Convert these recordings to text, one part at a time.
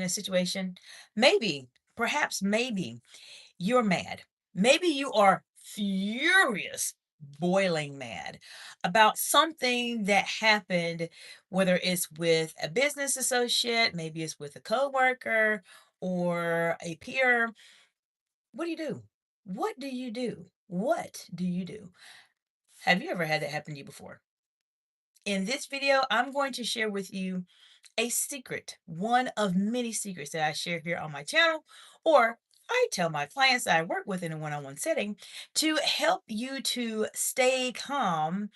a situation? Maybe, perhaps, maybe you're mad. Maybe you are furious, boiling mad about something that happened, whether it's with a business associate, maybe it's with a coworker or a peer. What do you do? What do you do? What do you do? Have you ever had that happen to you before? In this video, I'm going to share with you a secret, one of many secrets that I share here on my channel, or I tell my clients that I work with in a one on one setting to help you to stay calm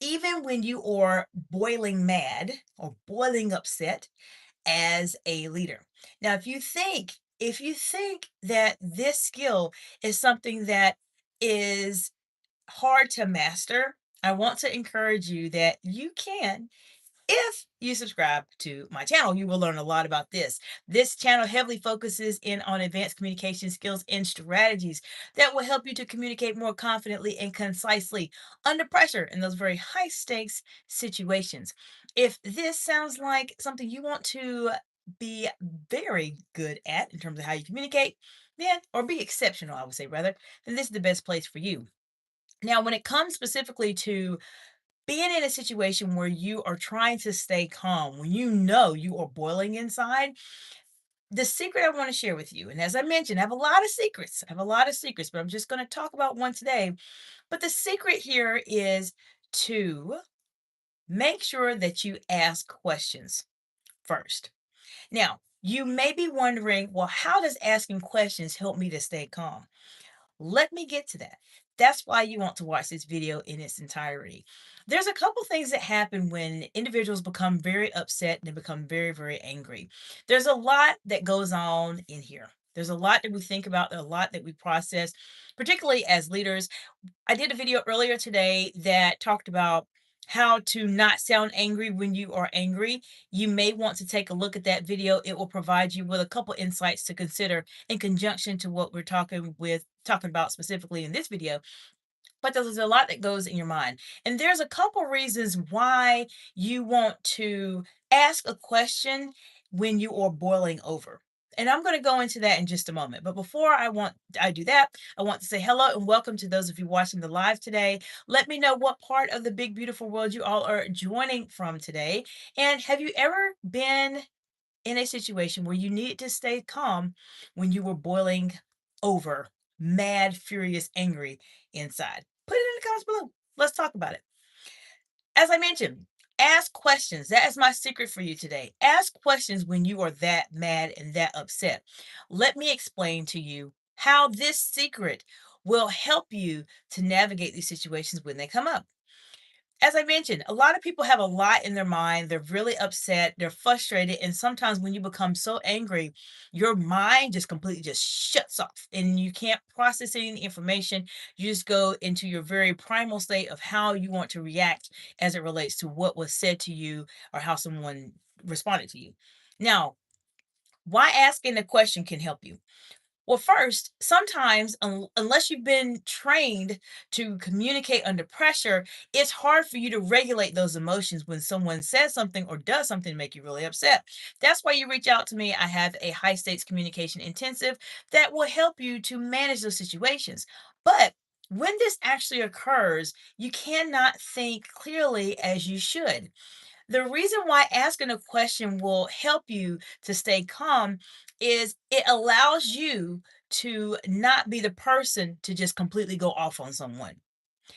even when you are boiling mad or boiling upset as a leader. Now, if you think that this skill is something that is hard to master, I want to encourage you that you can. If you subscribe to my channel, you will learn a lot about this. This channel heavily focuses in on advanced communication skills and strategies that will help you to communicate more confidently and concisely under pressure in those very high stakes situations. If this sounds like something you want to be very good at in terms of how you communicate, then, or be exceptional, I would say rather, then this is the best place for you. Now, when it comes specifically to being in a situation where you are trying to stay calm, when you know you are boiling inside, the secret I want to share with you, and as I mentioned, I have a lot of secrets. I have a lot of secrets, but I'm just going to talk about one today. But the secret here is to make sure that you ask questions first. Now, you may be wondering, well, how does asking questions help me to stay calm? Let me get to that. That's why you want to watch this video in its entirety. There's a couple things that happen when individuals become very upset and they become very, very angry. There's a lot that goes on in here. There's a lot that we think about, a lot that we process, particularly as leaders. I did a video earlier today that talked about how to not sound angry when you are angry. You may want to take a look at that video. It will provide you with a couple insights to consider in conjunction to what we're talking about specifically in this video. But there's a lot that goes in your mind. And there's a couple reasons why you want to ask a question when you are boiling over. And I'm going to go into that in just a moment. But before I do that, I want to say hello and welcome to those of you watching the live today. Let me know what part of the big beautiful world you all are joining from today. And have you ever been in a situation where you needed to stay calm when you were boiling over, mad, furious, angry inside? Put it in the comments below. Let's talk about it. As I mentioned, ask questions. That is my secret for you today. Ask questions when you are that mad and that upset. Let me explain to you how this secret will help you to navigate these situations when they come up. As I mentioned, a lot of people have a lot in their mind. They're really upset, they're frustrated, and sometimes when you become so angry, your mind just completely just shuts off and you can't process any information. You just go into your very primal state of how you want to react as it relates to what was said to you or how someone responded to you. Now, why asking the question can help you? Well, first, sometimes, unless you've been trained to communicate under pressure, it's hard for you to regulate those emotions when someone says something or does something to make you really upset. That's why you reach out to me. I have a high stakes communication intensive that will help you to manage those situations. But when this actually occurs, you cannot think clearly as you should. The reason why asking a question will help you to stay calm is it allows you to not be the person to just completely go off on someone.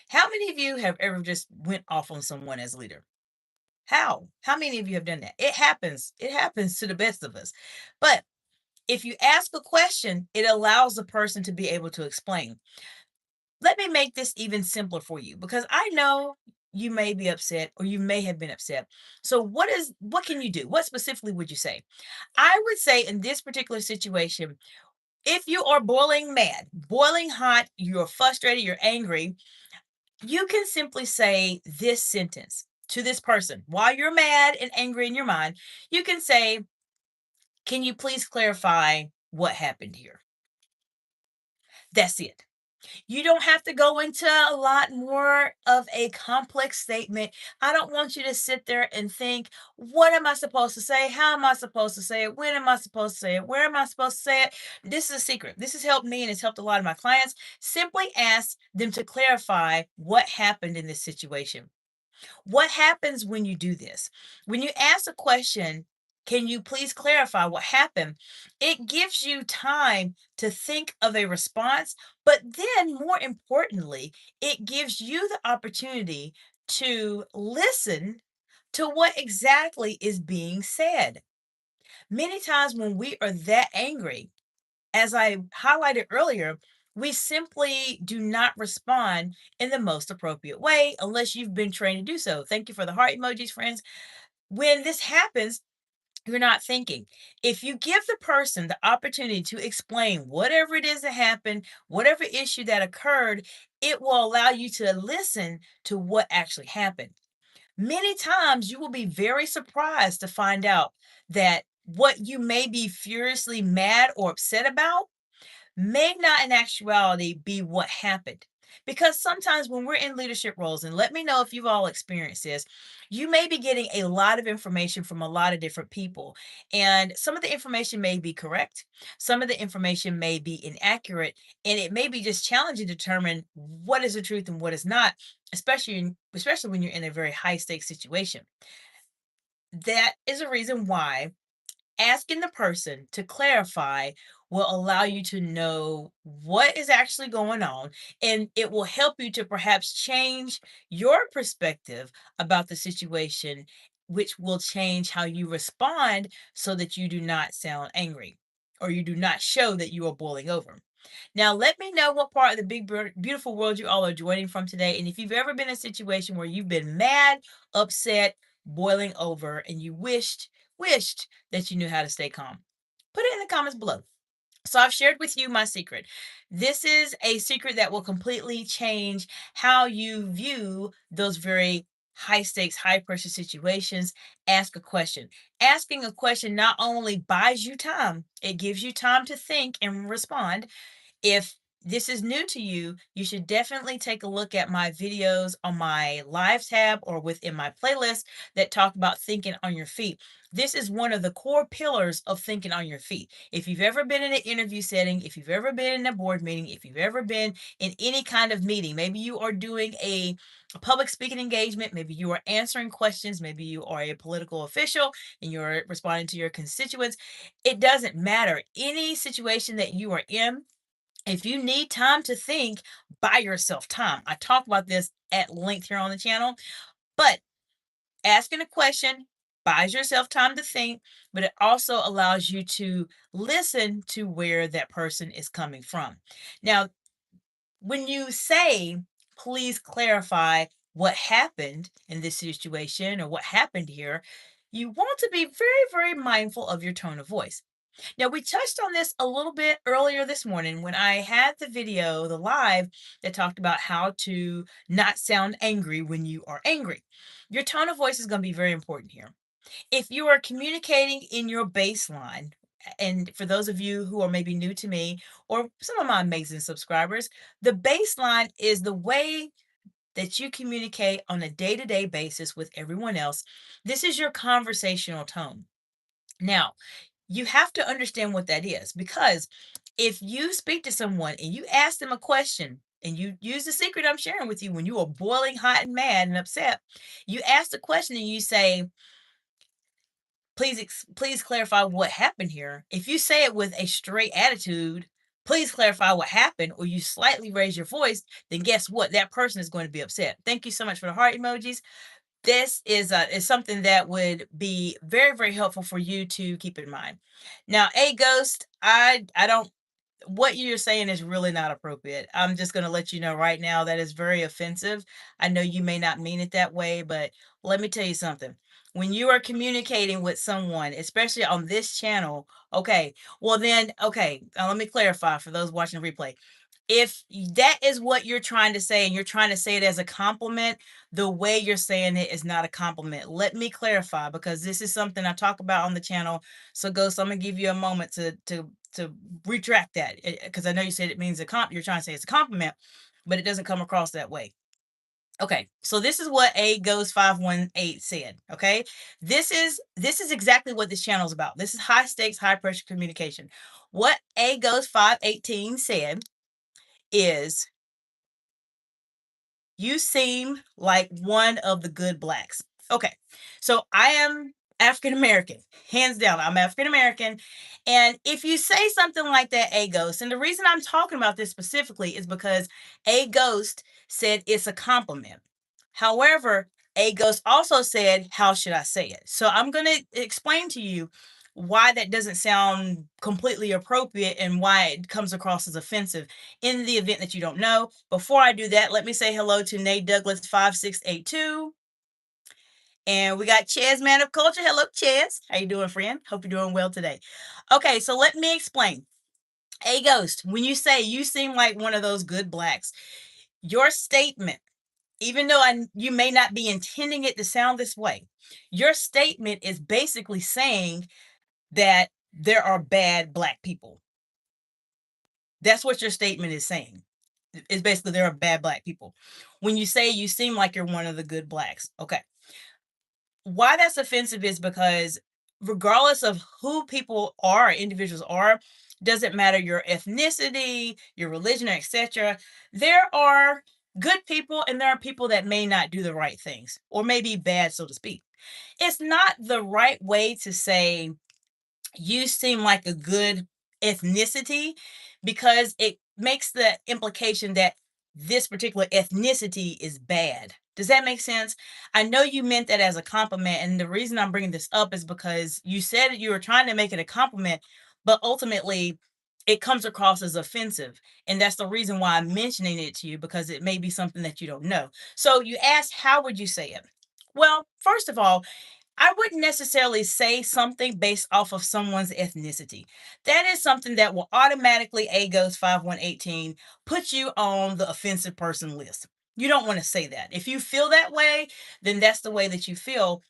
How many of you have ever just went off on someone as a leader? How? How many of you have done that? It happens. It happens to the best of us. But if you ask a question, it allows the person to be able to explain. Let me make this even simpler for you because I know you may be upset or you may have been upset. So what can you do? What specifically would you say? I would say in this particular situation, if you are boiling mad, boiling hot, you're frustrated, you're angry, you can simply say this sentence to this person while you're mad and angry in your mind. You can say, "Can you please clarify what happened here?" That's it. You don't have to go into a lot more of a complex statement. I don't want you to sit there and think, what am I supposed to say? How am I supposed to say it? When am I supposed to say it? Where am I supposed to say it? This is a secret. This has helped me and it's helped a lot of my clients. Simply ask them to clarify what happened in this situation. What happens when you do this? When you ask a question, can you please clarify what happened? It gives you time to think of a response, but then more importantly, it gives you the opportunity to listen to what exactly is being said. Many times when we are that angry, as I highlighted earlier, we simply do not respond in the most appropriate way unless you've been trained to do so. Thank you for the heart emojis, friends. When this happens, you're not thinking. If you give the person the opportunity to explain whatever it is that happened, whatever issue that occurred, it will allow you to listen to what actually happened. Many times you will be very surprised to find out that what you may be furiously mad or upset about may not in actuality be what happened. Because sometimes when we're in leadership roles, and let me know if you've all experienced this, you may be getting a lot of information from a lot of different people. And some of the information may be correct, some of the information may be inaccurate, and it may be just challenging to determine what is the truth and what is not, especially when you're in a very high stakes situation. That is a reason why asking the person to clarify will allow you to know what is actually going on, and it will help you to perhaps change your perspective about the situation, which will change how you respond so that you do not sound angry or you do not show that you are boiling over. Now, let me know what part of the big, beautiful world you all are joining from today. And if you've ever been in a situation where you've been mad, upset, boiling over, and you wished that you knew how to stay calm, put it in the comments below. So I've shared with you my secret. This is a secret that will completely change how you view those very high stakes, high pressure situations. Ask a question. Asking a question not only buys you time, it gives you time to think and respond. If this is new to you, you should definitely take a look at my videos on my live tab or within my playlist that talk about thinking on your feet. This is one of the core pillars of thinking on your feet. If you've ever been in an interview setting, if you've ever been in a board meeting, if you've ever been in any kind of meeting, maybe you are doing a public speaking engagement, maybe you are answering questions, maybe you are a political official and you're responding to your constituents, it doesn't matter. Any situation that you are in, if you need time to think, buy yourself time. I talk about this at length here on the channel, but asking a question buys yourself time to think, but it also allows you to listen to where that person is coming from. Now, when you say, please clarify what happened in this situation or what happened here, you want to be very, very mindful of your tone of voice. Now, we touched on this a little bit earlier this morning when I had the video, the live, that talked about how to not sound angry when you are angry. Your tone of voice is going to be very important here. If you are communicating in your baseline, and for those of you who are maybe new to me or some of my amazing subscribers, the baseline is the way that you communicate on a day to day basis with everyone else. This is your conversational tone. Now, you have to understand what that is, because if you speak to someone and you ask them a question and you use the secret I'm sharing with you when you are boiling hot and mad and upset, you ask the question and you say, please clarify what happened here. If you say it with a straight attitude, please clarify what happened, or you slightly raise your voice, then guess what? That person is going to be upset. Thank you so much for the heart emojis. This is something that would be very, very helpful for you to keep in mind. Now, a ghost, I don't, what you're saying is really not appropriate. I'm just going to let you know right now that is very offensive. I know you may not mean it that way, but let me tell you something. When you are communicating with someone, especially on this channel, okay, well then, okay, let me clarify for those watching the replay. If that is what you're trying to say and you're trying to say it as a compliment, the way you're saying it is not a compliment. Let me clarify, because this is something I talk about on the channel. So Ghost, I'm gonna give you a moment to to retract that, because I know you said it means you're trying to say it's a compliment, but it doesn't come across that way. Okay, so this is what A Goes 518 said. Okay, this is exactly what this channel is about. This is high stakes, high pressure communication. What A Goes 518 said is, you seem like one of the good blacks. Okay, so I am African American, hands down. I'm African American. And if you say something like that, A Ghost, and the reason I'm talking about this specifically is because A Ghost said it's a compliment. However, A Ghost also said, how should I say it? So I'm going to explain to you why that doesn't sound completely appropriate and why it comes across as offensive in the event that you don't know. Before I do that, let me say hello to Nate Douglas 5682. And we got Ches, Man of Culture. Hello, Ches. How you doing, friend? Hope you're doing well today. Okay, so let me explain. A Ghost, when you say you seem like one of those good blacks, your statement, even though you may not be intending it to sound this way, your statement is basically saying that there are bad black people. That's what your statement is saying. It's basically there are bad black people. When you say you seem like you're one of the good blacks. Okay. Why that's offensive is because regardless of who people are, individuals are, doesn't matter your ethnicity, your religion, or etc. There are good people and there are people that may not do the right things or may be bad, so to speak. It's not the right way to say you seem like a good ethnicity, because it makes the implication that this particular ethnicity is bad. Does that make sense? I know you meant that as a compliment, and the reason I'm bringing this up is because you said you were trying to make it a compliment, but ultimately it comes across as offensive. And that's the reason why I'm mentioning it to you, because it may be something that you don't know. So you asked, how would you say it? Well, first of all, I wouldn't necessarily say something based off of someone's ethnicity. That is something that will automatically, A Goes 5118, put you on the offensive person list. You don't want to say that. If you feel that way, then that's the way that you feel.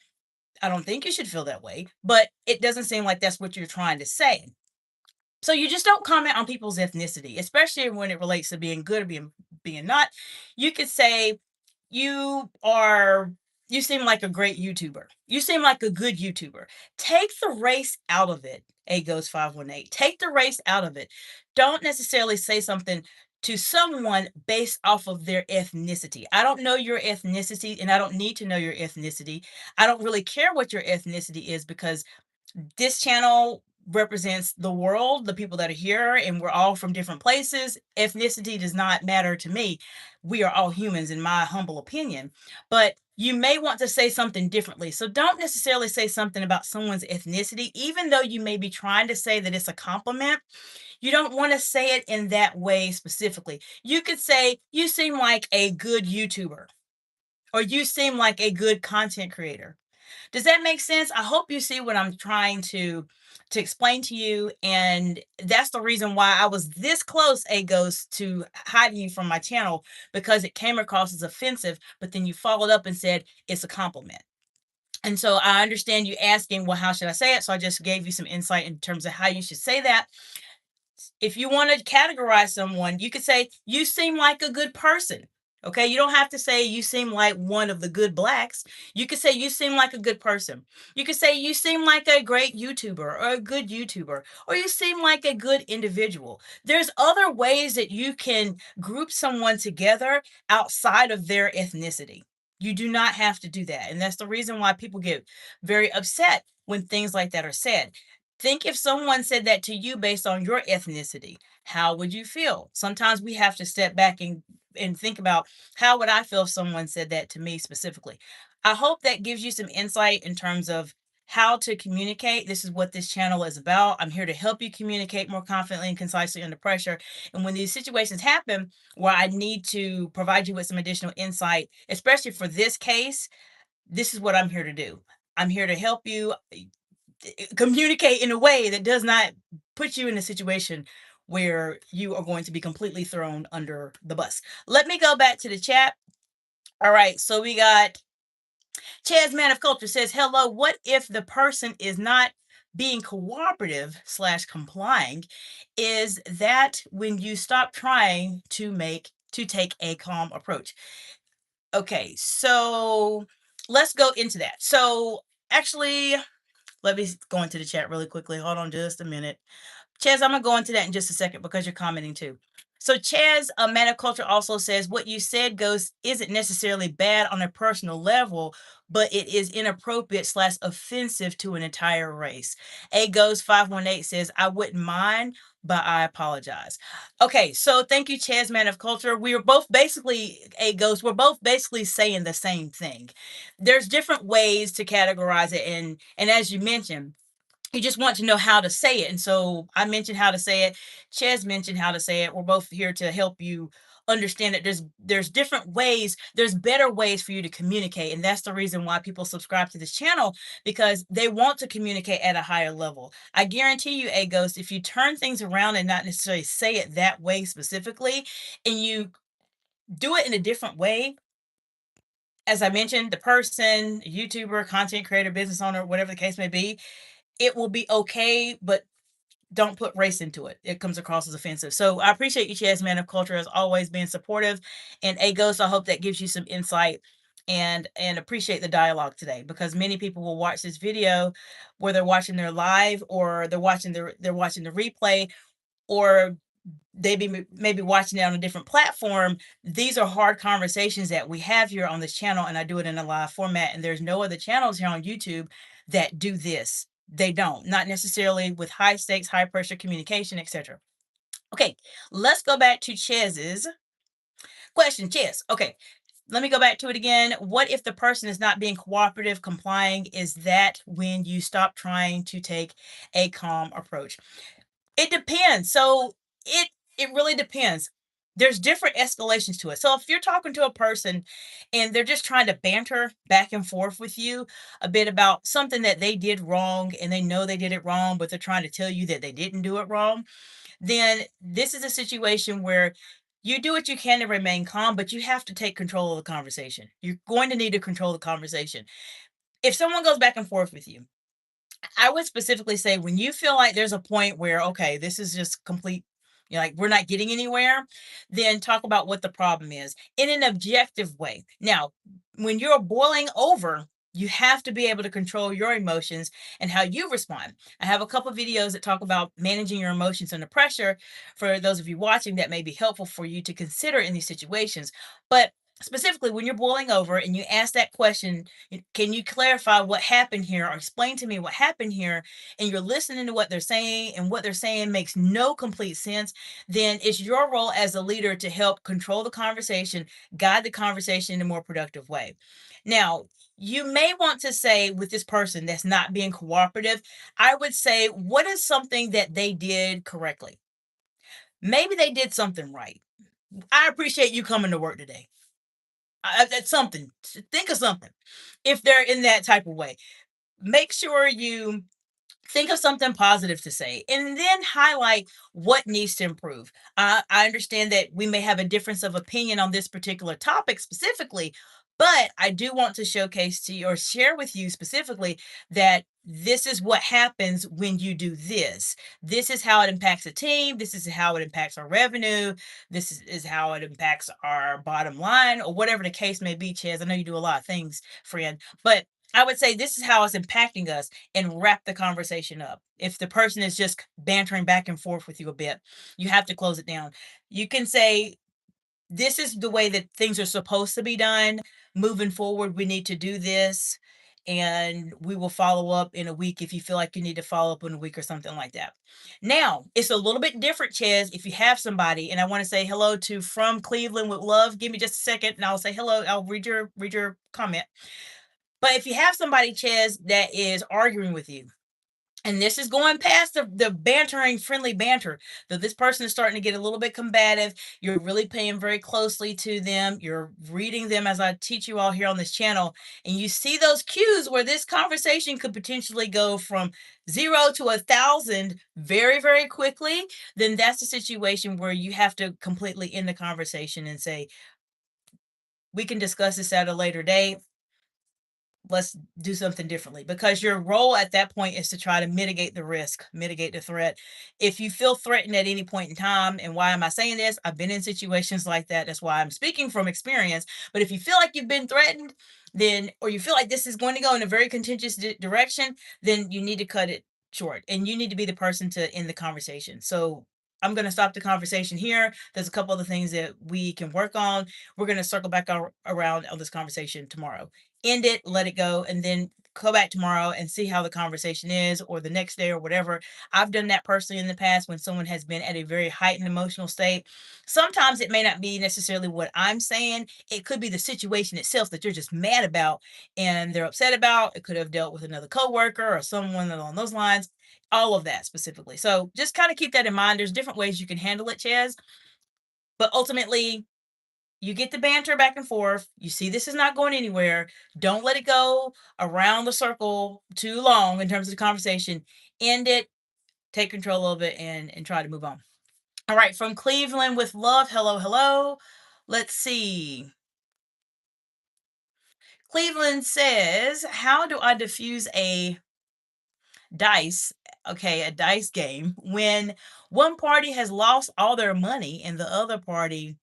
I don't think you should feel that way, but it doesn't seem like that's what you're trying to say. So you just don't comment on people's ethnicity, especially when it relates to being good or being not. You could say, you are you seem like a great YouTuber. You seem like a good YouTuber. Take the race out of it. A Goes 518. Take the race out of it. Don't necessarily say something to someone based off of their ethnicity. I don't know your ethnicity and I don't need to know your ethnicity. I don't really care what your ethnicity is, because this channel represents the world, the people that are here, and we're all from different places. Ethnicity does not matter to me. We are all humans, in my humble opinion. But you may want to say something differently. So don't necessarily say something about someone's ethnicity, even though you may be trying to say that it's a compliment. You don't want to say it in that way specifically. You could say, you seem like a good YouTuber, or you seem like a good content creator. Does that make sense? I hope you see what I'm trying to explain to you, and that's the reason why I was this close, A Ghost, to hiding you from my channel, because it came across as offensive, but then you followed up and said it's a compliment. And so I understand you asking, well, how should I say it? So I just gave you some insight in terms of how you should say that. If you want to categorize someone, you could say, you seem like a good person. Okay, you don't have to say you seem like one of the good blacks. You could say you seem like a good person. You could say you seem like a great YouTuber or a good YouTuber, or you seem like a good individual. There's other ways that you can group someone together outside of their ethnicity. You do not have to do that. And that's the reason why people get very upset when things like that are said. Think if someone said that to you based on your ethnicity, how would you feel? Sometimes we have to step back and think about, how would I feel if someone said that to me specifically? I hope that gives you some insight in terms of how to communicate. This is what this channel is about. I'm here to help you communicate more confidently and concisely under pressure. And when these situations happen where I need to provide you with some additional insight, especially for this case, this is what I'm here to do. I'm here to help you communicate in a way that does not put you in a situation where you are going to be completely thrown under the bus. Let me go back to the chat. All right, so we got Chaz, Man of Culture, says, hello, what if the person is not being cooperative slash complying is that when you stop trying to take a calm approach. Okay, so let's go into that. So actually, let me go into the chat really quickly. Hold on just a minute. Chaz, I'm gonna go into that in just a second because you're commenting too. So Chaz, a man of culture, also says what you said goes isn't necessarily bad on a personal level, but it is inappropriate slash offensive to an entire race. A Goes 518 says I wouldn't mind, but I apologize. Okay, so thank you, Chaz, man of culture. We are both basically A Ghost. We're both basically saying the same thing. There's different ways to categorize it, and as you mentioned, you just want to know how to say it. And so I mentioned how to say it. Ches mentioned how to say it. We're both here to help you understand that there's different ways, there's better ways for you to communicate. And that's the reason why people subscribe to this channel, because they want to communicate at a higher level. I guarantee you, A Ghost, if you turn things around and not necessarily say it that way specifically, and you do it in a different way, as I mentioned, the person, YouTuber, content creator, business owner, whatever the case may be, it will be okay, but don't put race into it. It comes across as offensive. So I appreciate you, Chaz, man of culture, as always, being supportive. And A Ghost, I hope that gives you some insight and appreciate the dialogue today, because many people will watch this video where they're watching their live, or they're watching the replay, or they be maybe watching it on a different platform. These are hard conversations that we have here on this channel, and I do it in a live format. And there's no other channels here on YouTube that do this. They don't, not necessarily with high stakes, high pressure communication, etc. Okay, let's go back to Chez's question. Ches, okay, let me go back to it again. What if the person is not being cooperative, complying? Is that when you stop trying to take a calm approach? It depends. So it really depends. There's different escalations to it. So if you're talking to a person and they're just trying to banter back and forth with you a bit about something that they did wrong, and they know they did it wrong, but they're trying to tell you that they didn't do it wrong, then this is a situation where you do what you can to remain calm, but you have to take control of the conversation. You're going to need to control the conversation. If someone goes back and forth with you, I would specifically say when you feel like there's a point where, okay, this is just complete, like we're not getting anywhere, then talk about what the problem is in an objective way. Now, when you're boiling over, you have to be able to control your emotions and how you respond. I have a couple videos that talk about managing your emotions under pressure for those of you watching that may be helpful for you to consider in these situations. But specifically, when you're boiling over and you ask that question, can you clarify what happened here, or explain to me what happened here, and you're listening to what they're saying, and what they're saying makes no complete sense, then it's your role as a leader to help control the conversation, guide the conversation in a more productive way. Now, you may want to say with this person that's not being cooperative, I would say, what is something that they did correctly? Maybe they did something right. I appreciate you coming to work today. That's something. Think of something. If they're in that type of way, make sure you think of something positive to say, and then highlight what needs to improve. I understand that we may have a difference of opinion on this particular topic specifically, but I do want to showcase to you, or share with you specifically, that this is what happens when you do this. This is how it impacts the team. This is how it impacts our revenue. This is how it impacts our bottom line, or whatever the case may be. Chaz, I know you do a lot of things, friend, but I would say this is how it's impacting us, and wrap the conversation up. If the person is just bantering back and forth with you a bit, you have to close it down. You can say, this is the way that things are supposed to be done. Moving forward, we need to do this. And we will follow up in a week if you feel like you need to follow up in a week, or something like that. Now, it's a little bit different, Ches, if you have somebody, and I want to say hello to From Cleveland with Love. Give me just a second and I'll say hello. I'll read your comment. But if you have somebody, Ches, that is arguing with you, and this is going past the bantering, friendly banter, that this person is starting to get a little bit combative, you're really paying very closely to them, you're reading them as I teach you all here on this channel, and you see those cues where this conversation could potentially go from 0 to 1,000 very, very quickly, then that's a situation where you have to completely end the conversation and say, we can discuss this at a later date. let's do something differently, because your role at that point is to try to mitigate the risk, mitigate the threat. If you feel threatened at any point in time, and why am I saying this? I've been in situations like that. That's why I'm speaking from experience. But if you feel like you've been threatened, then, or you feel like this is going to go in a very contentious direction, then you need to cut it short and you need to be the person to end the conversation. So I'm going to stop the conversation here. There's a couple other things that we can work on. We're going to circle back around on this conversation tomorrow. End it, let it go, and then go back tomorrow and see how the conversation is, or the next day, or whatever. I've done that personally in the past when someone has been at a very heightened emotional state. Sometimes it may not be necessarily what I'm saying, it could be the situation itself that you're just mad about and they're upset about. It could have dealt with another coworker or someone along those lines, all of that specifically. So just kind of keep that in mind. There's different ways you can handle it, Chaz, but ultimately, you get the banter back and forth. You see this is not going anywhere. Don't let it go around the circle too long in terms of the conversation. End it, take control of it, and try to move on. All right, from Cleveland with love. Hello, hello. Let's see. Cleveland says, how do I diffuse a dice, okay, a dice game when one party has lost all their money and the other party.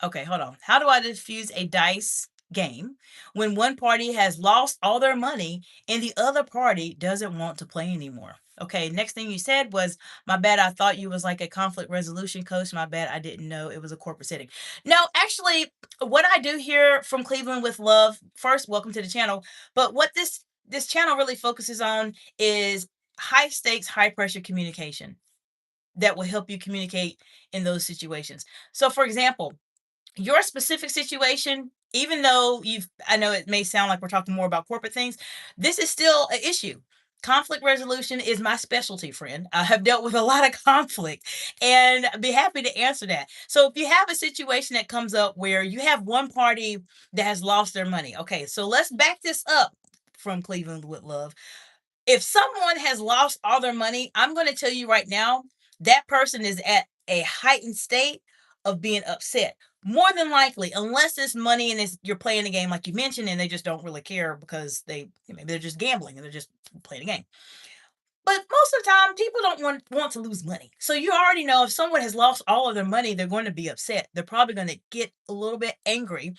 Okay, hold on. How do I diffuse a dice game when one party has lost all their money and the other party doesn't want to play anymore? Okay, next thing you said was, my bad, I thought you was like a conflict resolution coach. My bad, I didn't know it was a corporate setting. No, actually, what I do here from Cleveland with love, first, welcome to the channel. But what this channel really focuses on is high stakes, high pressure communication that will help you communicate in those situations. So for example, your specific situation, even though I know it may sound like we're talking more about corporate things, this is still an issue. Conflict resolution is my specialty, friend. I have dealt with a lot of conflict and I'd be happy to answer that. So if you have a situation that comes up where you have one party that has lost their money, okay, so let's back this up from Cleveland with love. If someone has lost all their money, I'm going to tell you right now, that person is at a heightened state of being upset. More than likely, unless it's money and you're playing a game like you mentioned, and they just don't really care because maybe they're just gambling and they're just playing a game. But most of the time, people don't want to lose money. So you already know if someone has lost all of their money, they're going to be upset. They're probably going to get a little bit angry.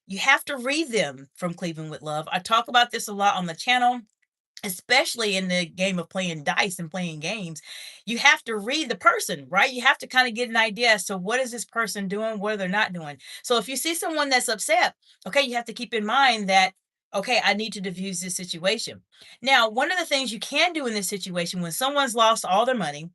You have to read them from Cleveland with Love. I talk about this a lot on the channel, especially in the game of playing dice and playing games. You have to read the person, right? You have to kind of get an idea as to what is this person doing, what they're not doing. So if you see someone that's upset, okay, you have to keep in mind that, okay, I need to diffuse this situation. Now, one of the things you can do in this situation when someone's lost all their money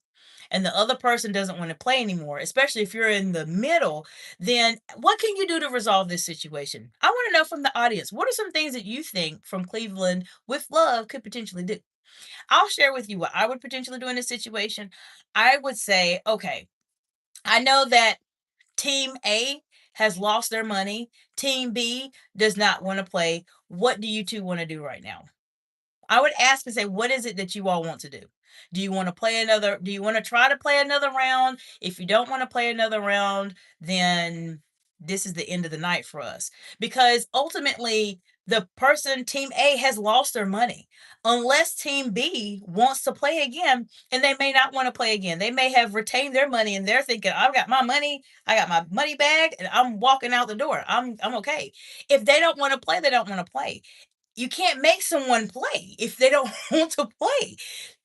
and the other person doesn't want to play anymore, especially if you're in the middle, then what can you do to resolve this situation? I want to know from the audience, what are some things that you think from Cleveland with love could potentially do? I'll share with you what I would potentially do in this situation. I would say, okay, I know that team A has lost their money, team B does not want to play. What do you two want to do right now? I would ask and say, what is it that you all want to do? Do you want to play another? Do you want to try to play another round? If you don't want to play another round, then this is the end of the night for us. Because ultimately, the person, team A, has lost their money. Unless team B wants to play again, and they may not want to play again. They may have retained their money and they're thinking, I've got my money, I got my money bag, and I'm walking out the door. I'm okay. If they don't want to play, they don't want to play. You can't make someone play if they don't want to play.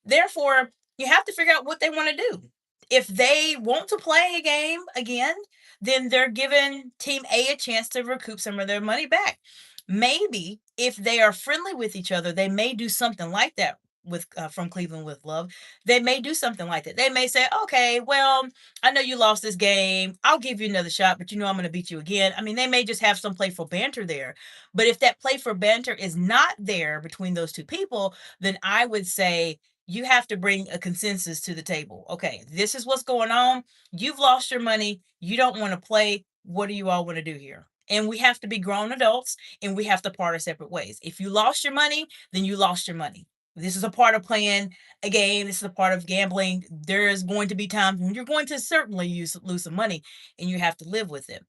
Therefore, you have to figure out what they want to do. If they want to play a game again, then they're giving team A chance to recoup some of their money back. Maybe if they are friendly with each other, they may do something like that with from Cleveland with love. They may do something like that. They may say, "Okay, well, I know you lost this game. I'll give you another shot, but you know I'm going to beat you again." I mean, they may just have some playful banter there. But if that playful banter is not there between those two people, then I would say you have to bring a consensus to the table. Okay, this is what's going on. You've lost your money. You don't want to play. What do you all want to do here? And we have to be grown adults and we have to part our separate ways. If you lost your money, then you lost your money. This is a part of playing a game. This is a part of gambling. There is going to be times when you're going to certainly lose some money and you have to live with it.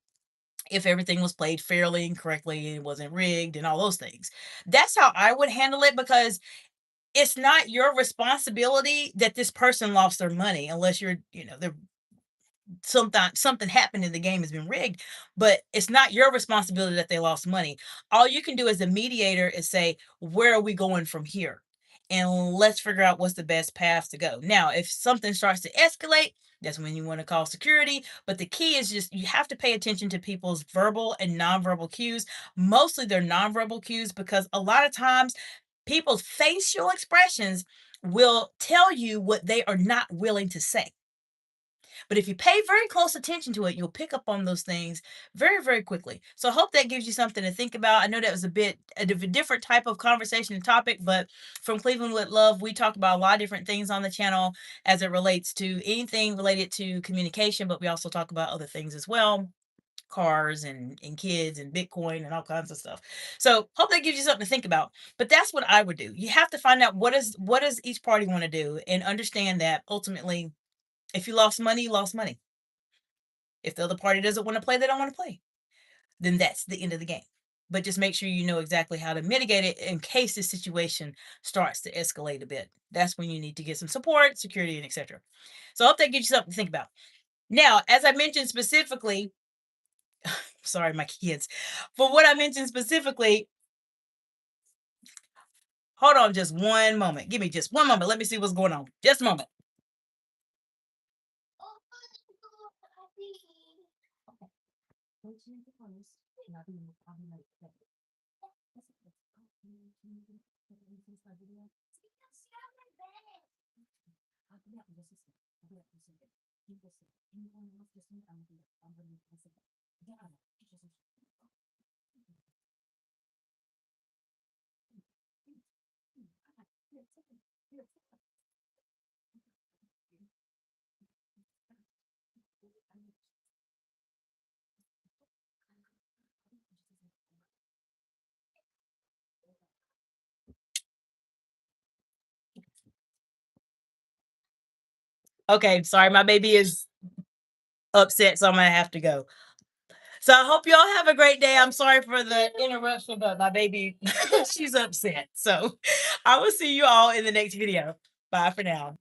if everything was played fairly and correctly and it wasn't rigged and all those things. That's how I would handle it, because it's not your responsibility that this person lost their money, unless you're, they're something happened and the game has been rigged. But it's not your responsibility that they lost money. All you can do as a mediator is say, where are we going from here, and let's figure out what's the best path to go. Now if something starts to escalate, that's when you want to call security. But the key is just, you have to pay attention to people's verbal and nonverbal cues, mostly their nonverbal cues, because a lot of times people's facial expressions will tell you what they are not willing to say. But if you pay very close attention to it, you'll pick up on those things very, very quickly. So I hope that gives you something to think about. I know that was a bit a different type of conversation and topic, but from Cleveland with Love, we talk about a lot of different things on the channel as it relates to anything related to communication, but we also talk about other things as well. Cars and kids and Bitcoin and all kinds of stuff. So hope that gives you something to think about. But that's what I would do. You have to find out what does each party want to do, and understand that ultimately, if you lost money, you lost money. If the other party doesn't want to play, they don't want to play. Then that's the end of the game. But just make sure you know exactly how to mitigate it in case the situation starts to escalate a bit. That's when you need to get some support, security, and etc. So I hope that gives you something to think about. Now, as I mentioned specifically, sorry, my kids, for what I mentioned specifically, hold on just one moment. Give me just one moment. Let me see what's going on. Just a moment. Okay, sorry, my baby is upset, so I'm gonna have to go. So I hope y'all have a great day. I'm sorry for the interruption, but my baby, she's upset. So I will see you all in the next video. Bye for now.